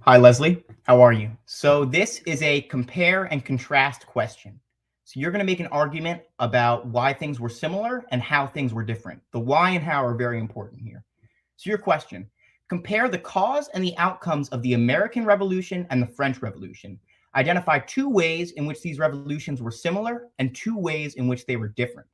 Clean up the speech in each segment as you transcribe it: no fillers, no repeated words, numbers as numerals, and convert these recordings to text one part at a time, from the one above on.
Hi, Leslie. How are you? So this is a compare and contrast question. So you're going to make an argument about why things were similar and how things were different. The why and how are very important here. So your question, compare the cause and the outcomes of the American Revolution and the French Revolution. Identify two ways in which these revolutions were similar and two ways in which they were different.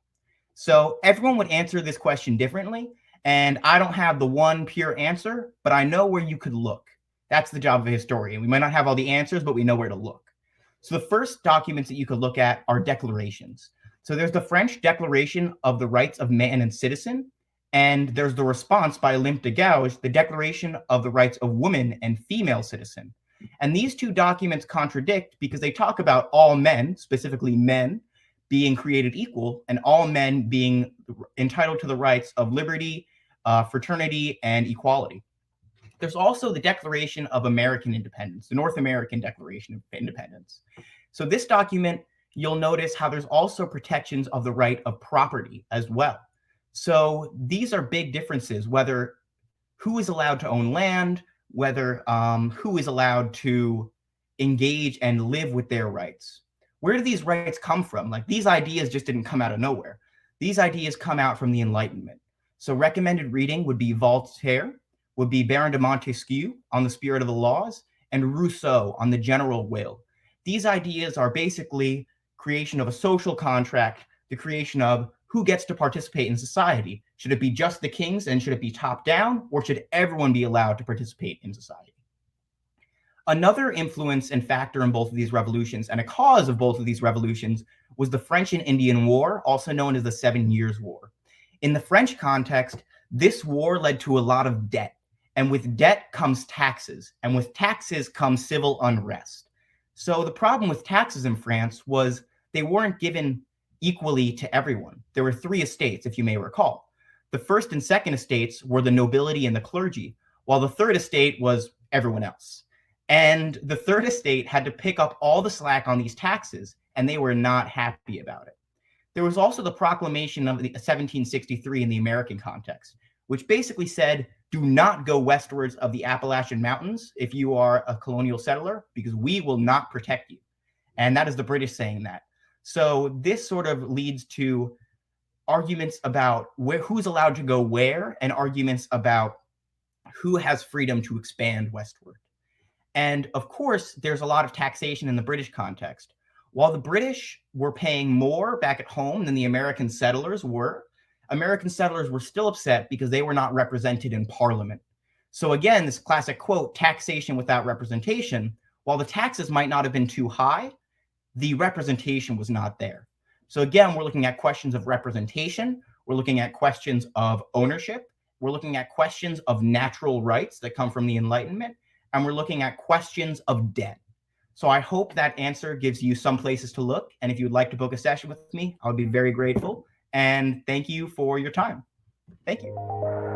So everyone would answer this question differently, and I don't have the one pure answer, but I know where you could look. That's the job of a historian. We might not have all the answers, but we know where to look. So the first documents that you could look at are declarations. So there's the French Declaration of the Rights of Man and Citizen, and there's the response by Olympe de Gouges, the Declaration of the Rights of Woman and Female Citizen. And these two documents contradict because they talk about all men, specifically men, being created equal and all men being entitled to the rights of liberty, fraternity, and equality. There's also the Declaration of American Independence, the North American Declaration of Independence. So this document, you'll notice how there's also protections of the right of property as well. So these are big differences, whether who is allowed to own land, whether who is allowed to engage and live with their rights. Where do these rights come from? Like, these ideas just didn't come out of nowhere. These ideas come out from the Enlightenment. So recommended reading would be Voltaire, would be Baron de Montesquieu on the spirit of the laws, and Rousseau on the general will. These ideas are basically creation of a social contract, the creation of who gets to participate in society. Should it be just the kings and should it be top down, or should everyone be allowed to participate in society? Another influence and factor in both of these revolutions, and a cause of both of these revolutions, was the French and Indian War, also known as the 7 Years' War. In the French context, this war led to a lot of debt, and with debt comes taxes, and with taxes comes civil unrest. So the problem with taxes in France was they weren't given equally to everyone. There were 3 estates, if you may recall. The first and second estates were the nobility and the clergy, while the third estate was everyone else. And the third estate had to pick up all the slack on these taxes, and they were not happy about it. There was also the proclamation of 1763 in the American context, which basically said, do not go westwards of the Appalachian Mountains if you are a colonial settler, because we will not protect you. And that is the British saying that. So this sort of leads to arguments about who's allowed to go where, and arguments about who has freedom to expand westward. And of course, there's a lot of taxation in the British context. While the British were paying more back at home than the American settlers were still upset because they were not represented in Parliament. So again, this classic quote, taxation without representation, while the taxes might not have been too high, the representation was not there. So again, we're looking at questions of representation, we're looking at questions of ownership, we're looking at questions of natural rights that come from the Enlightenment, and we're looking at questions of debt. So I hope that answer gives you some places to look. And if you would like to book a session with me, I would be very grateful. And thank you for your time. Thank you.